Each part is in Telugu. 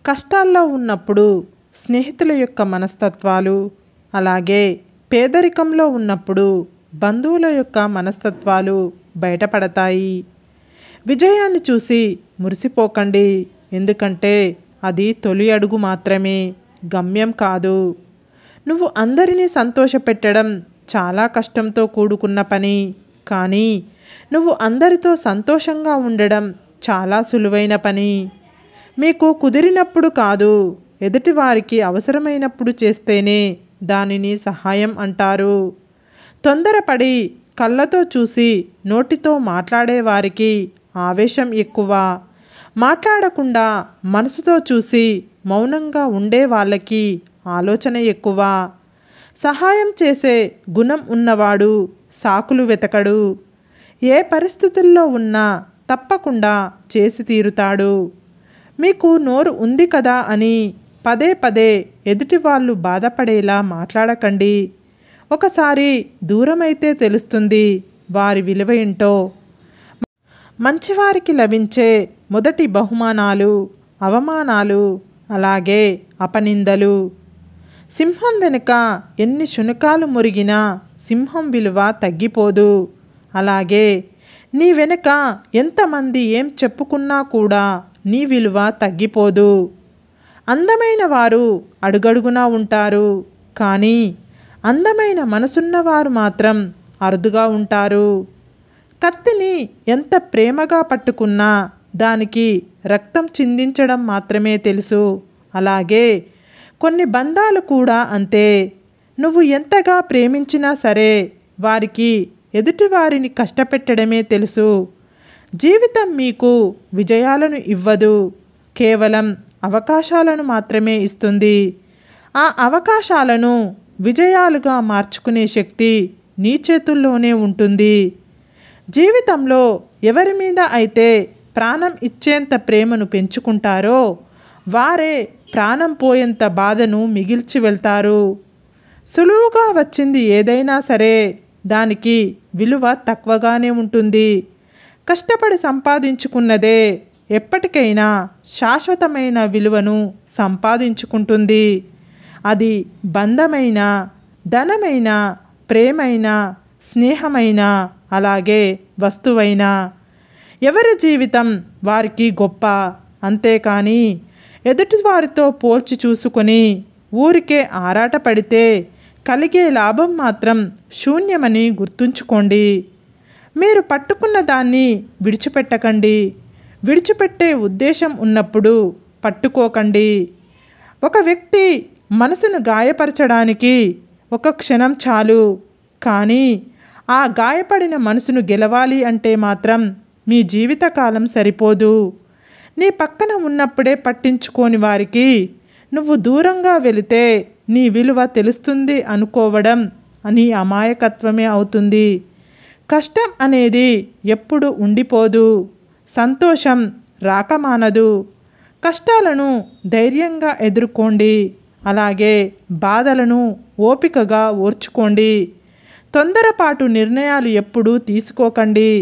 కష్టాల్లో ఉన్నప్పుడు స్నేహితుల యొక్క మనస్తత్వాలు, అలాగే పేదరికంలో ఉన్నప్పుడు బంధువుల యొక్క మనస్తత్వాలు బయటపడతాయి. విజయాన్ని చూసి మురిసిపోకండి, ఎందుకంటే అది తొలి అడుగు మాత్రమే, గమ్యం కాదు. నువ్వు అందరినీ సంతోషపెట్టడం చాలా కష్టంతో కూడుకున్న పని, కానీ నువ్వు అందరితో సంతోషంగా ఉండడం చాలా సులువైన పని. మీకు కుదిరినప్పుడు కాదు, ఎదుటివారికి అవసరమైనప్పుడు చేస్తేనే దానిని సహాయం అంటారు. తొందరపడి కళ్ళతో చూసి నోటితో మాట్లాడేవారికి ఆవేశం ఎక్కువ. మాట్లాడకుండా మనసుతో చూసి మౌనంగా ఉండే వాళ్ళకి ఆలోచన ఎక్కువ. సహాయం చేసే గుణం ఉన్నవాడు సాకులు వెతకడు. ఏ పరిస్థితుల్లో ఉన్నా తప్పకుండా చేసి తీరుతాడు. మీకు నోరు ఉంది కదా అని పదే పదే ఎదుటి వాళ్ళు బాధపడేలా మాట్లాడకండి. ఒకసారి దూరమైతే తెలుస్తుంది వారి విలువ ఏంటో. మంచివారికి లభించే మొదటి బహుమానాలు అవమానాలు, అలాగే అపనిందలు. సింహం వెనుక ఎన్ని శునకాలు మురిగినా సింహం విలువ తగ్గిపోదు. అలాగే నీ వెనుక ఎంతమంది ఏం చెప్పుకున్నా కూడా నీ విలువ తగ్గిపోదు. అందమైన వారు అడుగడుగునా ఉంటారు, కానీ అందమైన మనసున్నవారు మాత్రం అరుదుగా ఉంటారు. కత్తిని ఎంత ప్రేమగా పట్టుకున్నా దానికి రక్తం చిందించడం మాత్రమే తెలుసు. అలాగే కొన్ని బంధాలు కూడా అంతే. నువ్వు ఎంతగా ప్రేమించినా సరే వారికి ఎదుటివారిని కష్టపెట్టడమే తెలుసు. జీవితం మీకు విజయాలను ఇవ్వదు, కేవలం అవకాశాలను మాత్రమే ఇస్తుంది. ఆ అవకాశాలను విజయాలుగా మార్చుకునే శక్తి నీ చేతుల్లోనే ఉంటుంది. జీవితంలో ఎవరి మీద అయితే ప్రాణం ఇచ్చేంత ప్రేమను పెంచుకుంటారో వారే ప్రాణం పోయేంత బాధను మిగిల్చి వెళ్తారు. సులువుగా వచ్చింది ఏదైనా సరే దానికి విలువ తక్కువగానే ఉంటుంది. కష్టపడి సంపాదించుకున్నదే ఎప్పటికైనా శాశ్వతమైన విలువను సంపాదించుకుంటుంది. అది బంధమైన, ధనమైన, ప్రేమైన, స్నేహమైన, అలాగే వస్తువైనా. ఎవరి జీవితం వారికి గొప్ప, అంతేకాని ఎదుటివారితో పోల్చి చూసుకొని ఊరికే ఆరాటపడితే కలిగే లాభం మాత్రం శూన్యమని గుర్తుంచుకోండి. మీరు పట్టుకున్న దాన్ని విడిచిపెట్టకండి. విడిచిపెట్టే ఉద్దేశం ఉన్నప్పుడు పట్టుకోకండి. ఒక వ్యక్తి మనసును గాయపరచడానికి ఒక క్షణం చాలు, కానీ ఆ గాయపడిన మనసును గెలవాలి అంటే మాత్రం మీ జీవితకాలం సరిపోదు. నీ పక్కన ఉన్నప్పుడే పట్టించుకోని వారికి నువ్వు దూరంగా వెళితే నీ విలువ తెలుస్తుంది అనుకోవడం అని అమాయకత్వమే అవుతుంది. కష్టం అనేది ఎప్పుడు ఉండిపోదు, సంతోషం రాకమానదు. కష్టాలను ధైర్యంగా ఎదుర్కోండి, అలాగే బాధలను ఓపికగా ఓర్చుకోండి. తొందరపాటు నిర్ణయాలు ఎప్పుడూ తీసుకోకండి.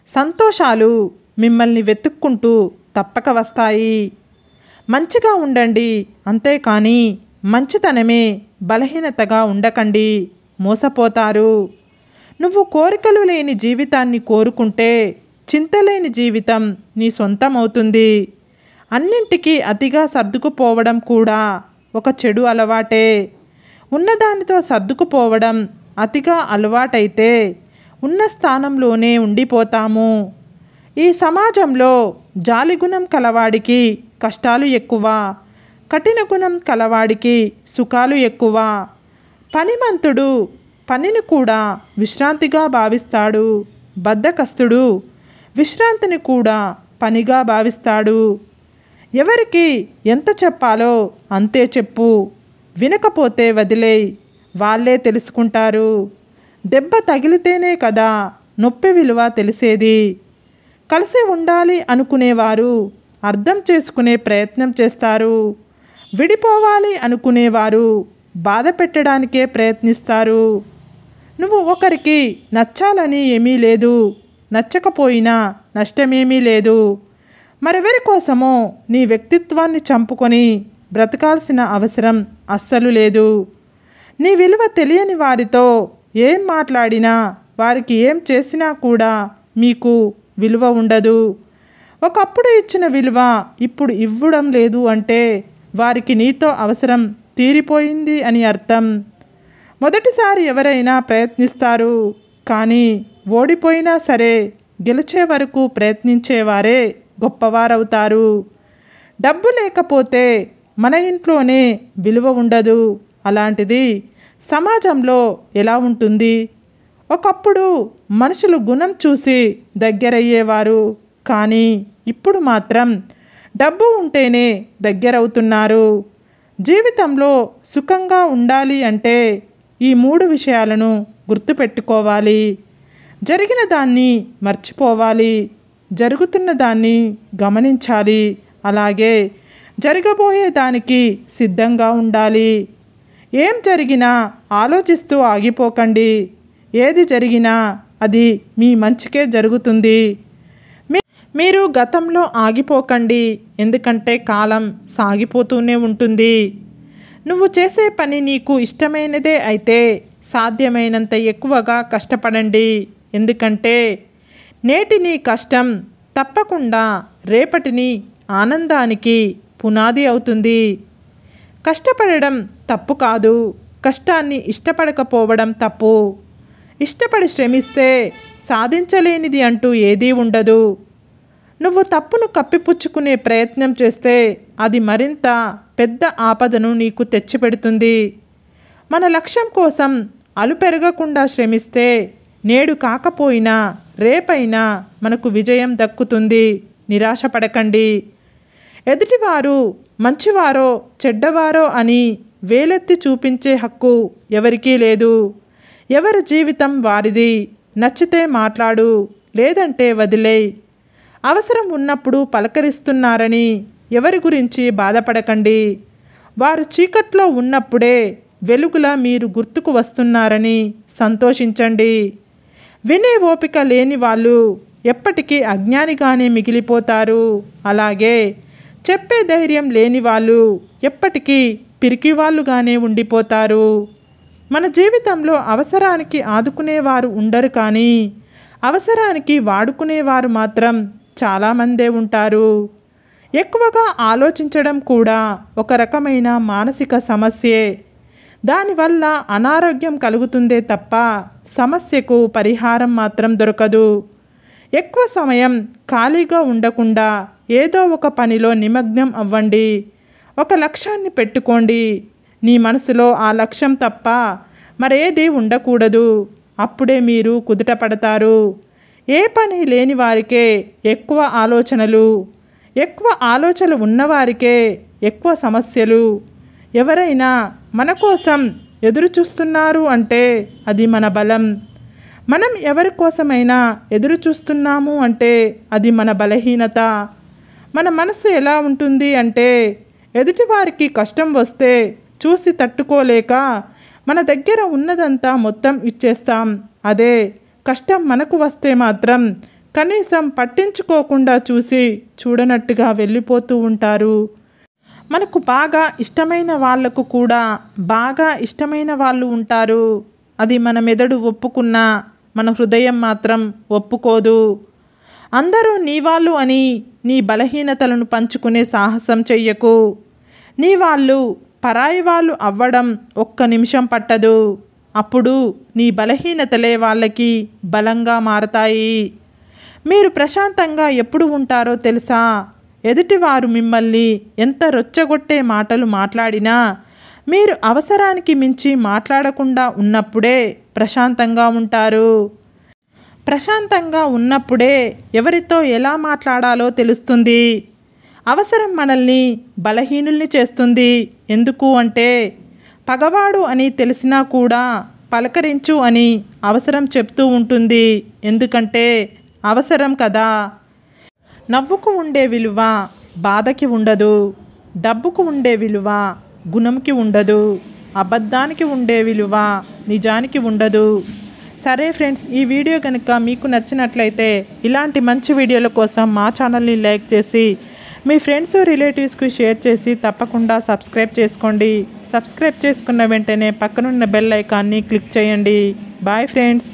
సంతోషాలు మిమ్మల్ని వెతుక్కుంటూ తప్పక వస్తాయి. మంచిగా ఉండండి, అంతేకాని మంచితనమే బలహీనతగా ఉండకండి, మోసపోతారు. నువ్వు కోరికలు లేని జీవితాన్ని కోరుకుంటే చింతలేని జీవితం నీ సొంతమవుతుంది. అన్నింటికీ అతిగా సర్దుకుపోవడం కూడా ఒక చెడు అలవాటే. ఉన్నదానితో సర్దుకుపోవడం అతిగా అలవాటైతే ఉన్న స్థానంలోనే ఉండిపోతాము. ఈ సమాజంలో జాలిగుణం కలవాడికి కష్టాలు ఎక్కువ, కఠిన గుణం కలవాడికి సుఖాలు ఎక్కువ. పనిమంతుడు పనిని కూడా విశ్రాంతిగా భావిస్తాడు, బద్ధకస్తుడు విశ్రాంతిని కూడా పనిగా భావిస్తాడు. ఎవరికి ఎంత చెప్పాలో అంతే చెప్పు, వినకపోతే వదిలేయ్, వాళ్ళే తెలుసుకుంటారు. దెబ్బ తగిలితేనే కదా నొప్పి విలువ తెలిసేది. కలిసి ఉండాలి అనుకునేవారు అర్థం చేసుకునే ప్రయత్నం చేస్తారు. విడిపోవాలి అనుకునేవారు బాధ పెట్టడానికే ప్రయత్నిస్తారు. నువ్వు ఒకరికి నచ్చాలని ఏమీ లేదు, నచ్చకపోయినా నష్టమేమీ లేదు. మరెవరి కోసమో నీ వ్యక్తిత్వాన్ని చంపుకొని బ్రతకాల్సిన అవసరం అస్సలు లేదు. నీ విలువ తెలియని వారితో ఏం మాట్లాడినా, వారికి ఏం చేసినా కూడా మీకు విలువ ఉండదు. ఒకప్పుడు ఇచ్చిన విలువ ఇప్పుడు ఇవ్వడం లేదు అంటే వారికి నీతో అవసరం తీరిపోయింది అని అర్థం. మొదటిసారి ఎవరైనా ప్రయత్నిస్తారు, కానీ ఓడిపోయినా సరే గెలిచే వరకు ప్రయత్నించేవారే గొప్పవారవుతారు. డబ్బు లేకపోతే మన ఇంట్లోనే విలువ ఉండదు. అలాంటిది సమాజంలో ఎలా ఉంటుంది? ఒకప్పుడు మనుషులు గుణం చూసి దగ్గరయ్యేవారు, కానీ ఇప్పుడు మాత్రం డబ్బు ఉంటేనే దగ్గరవుతున్నారు. జీవితంలో సుఖంగా ఉండాలి అంటే ఈ 3 విషయాలను గుర్తుపెట్టుకోవాలి. జరిగిన దాన్ని మర్చిపోవాలి, జరుగుతున్న దాన్ని గమనించాలి, అలాగే జరగబోయే దానికి సిద్ధంగా ఉండాలి. ఏం జరిగినా ఆలోచిస్తూ ఆగిపోకండి. ఏది జరిగినా అది మీ మంచికే జరుగుతుంది. మీరు గతంలో ఆగిపోకండి, ఎందుకంటే కాలం సాగిపోతూనే ఉంటుంది. నువ్వు చేసే పని నీకు ఇష్టమైనదే అయితే సాధ్యమైనంత ఎక్కువగా కష్టపడండి, ఎందుకంటే నేటి నీ కష్టం తప్పకుండా రేపటి నీ ఆనందానికి పునాది అవుతుంది. కష్టపడడం తప్పు కాదు, కష్టాన్ని ఇష్టపడకపోవడం తప్పు. ఇష్టపడి శ్రమిస్తే సాధించలేనిది అంటూ ఏదీ ఉండదు. నువ్వు తప్పును కప్పిపుచ్చుకునే ప్రయత్నం చేస్తే అది మరింత పెద్ద ఆపదను నీకు తెచ్చిపెడుతుంది. మన లక్ష్యం కోసం అలుపెరగకుండా శ్రమిస్తే నేడు కాకపోయినా రేపైనా మనకు విజయం దక్కుతుంది. నిరాశపడకండి. ఎదుటివారు మంచివారో చెడ్డవారో అని వేలెత్తి చూపించే హక్కు ఎవరికీ లేదు. ఎవరి జీవితం వారిది. నచ్చితే మాట్లాడు, లేదంటే వదిలేయ్. అవసరం ఉన్నప్పుడు పలకరిస్తున్నారని ఎవరి గురించి బాధపడకండి. వారు చీకట్లో ఉన్నప్పుడే వెలుగులా మీరు గుర్తుకు వస్తున్నారని సంతోషించండి. వినే ఓపిక లేని వాళ్ళు ఎప్పటికీ అజ్ఞానిగానే మిగిలిపోతారు. అలాగే చెప్పే ధైర్యం లేని వాళ్ళు ఎప్పటికీ పిరికివాళ్ళుగానే ఉండిపోతారు. మన జీవితంలో అవసరానికి ఆదుకునేవారు ఉండరు, కానీ అవసరానికి వాడుకునేవారు మాత్రం చాలామందే ఉంటారు. ఎక్కువగా ఆలోచించడం కూడా ఒక రకమైన మానసిక సమస్యే. దానివల్ల అనారోగ్యం కలుగుతుందే తప్ప సమస్యకు పరిహారం మాత్రం దొరకదు. ఎక్కువ సమయం ఖాళీగా ఉండకుండా ఏదో ఒక పనిలో నిమగ్నం అవ్వండి. ఒక లక్ష్యాన్ని పెట్టుకోండి. నీ మనసులో ఆ లక్ష్యం తప్ప మరేది ఉండకూడదు. అప్పుడే మీరు కుదుట పడతారు. ఏ పని లేని వారికే ఎక్కువ ఆలోచనలు ఉన్నవారికే ఎక్కువ సమస్యలు. ఎవరైనా మన కోసం ఎదురు చూస్తున్నారు అంటే అది మన బలం. మనం ఎవరి కోసమైనా ఎదురు చూస్తున్నాము అంటే అది మన బలహీనత. మన మనసు ఎలా ఉంటుంది అంటే ఎదుటివారికి కష్టం వస్తే చూసి తట్టుకోలేక మన దగ్గర ఉన్నదంతా మొత్తం ఇచ్చేస్తాం. అదే కష్టం మనకు వస్తే మాత్రం కనీసం పట్టించుకోకుండా చూడనట్టుగా వెళ్ళిపోతూ ఉంటారు. మనకు బాగా ఇష్టమైన వాళ్లకు కూడా బాగా ఇష్టమైన వాళ్ళు ఉంటారు. అది మన మెదడు ఒప్పుకున్నా మన హృదయం మాత్రం ఒప్పుకోదు. అందరూ నీ వాళ్ళు అని నీ బలహీనతలను పంచుకునే సాహసం చెయ్యకు. నీ వాళ్ళు పరాయి వాళ్ళు అవ్వడం ఒక్క నిమిషం పట్టదు. అప్పుడు నీ బలహీనతలే వాళ్ళకి బలంగా మారతాయి. మీరు ప్రశాంతంగా ఎప్పుడు ఉంటారో తెలుసా? ఎదుటివారు మిమ్మల్ని ఎంత రొచ్చగొట్టే మాటలు మాట్లాడినా మీరు అవసరానికి మించి మాట్లాడకుండా ఉన్నప్పుడే ప్రశాంతంగా ఉంటారు. ప్రశాంతంగా ఉన్నప్పుడే ఎవరితో ఎలా మాట్లాడాలో తెలుస్తుంది. అవసరం మనల్ని బలహీనుల్ని చేస్తుంది. ఎందుకు అంటే పగవాడు అని తెలిసినా కూడా పలకరించు అని అవసరం చెప్తూ ఉంటుంది. ఎందుకంటే అవసరం కదా. నవ్వుకు ఉండే విలువ బాధకి ఉండదు. డబ్బుకు ఉండే విలువ గుణంకి ఉండదు. అబద్ధానికి ఉండే విలువ నిజానికి ఉండదు. సరే ఫ్రెండ్స్, ఈ వీడియో కనుక మీకు నచ్చినట్లయితే ఇలాంటి మంచి వీడియోల కోసం మా ఛానల్ని లైక్ చేసి మీ ఫ్రెండ్స్ రిలేటివ్స్కి షేర్ చేసి తప్పకుండా సబ్స్క్రైబ్ చేసుకోండి. సబ్స్క్రైబ్ చేసుకున్న వెంటనే పక్కనున్న బెల్ ఐకాన్ని క్లిక్ చేయండి. Bye friends.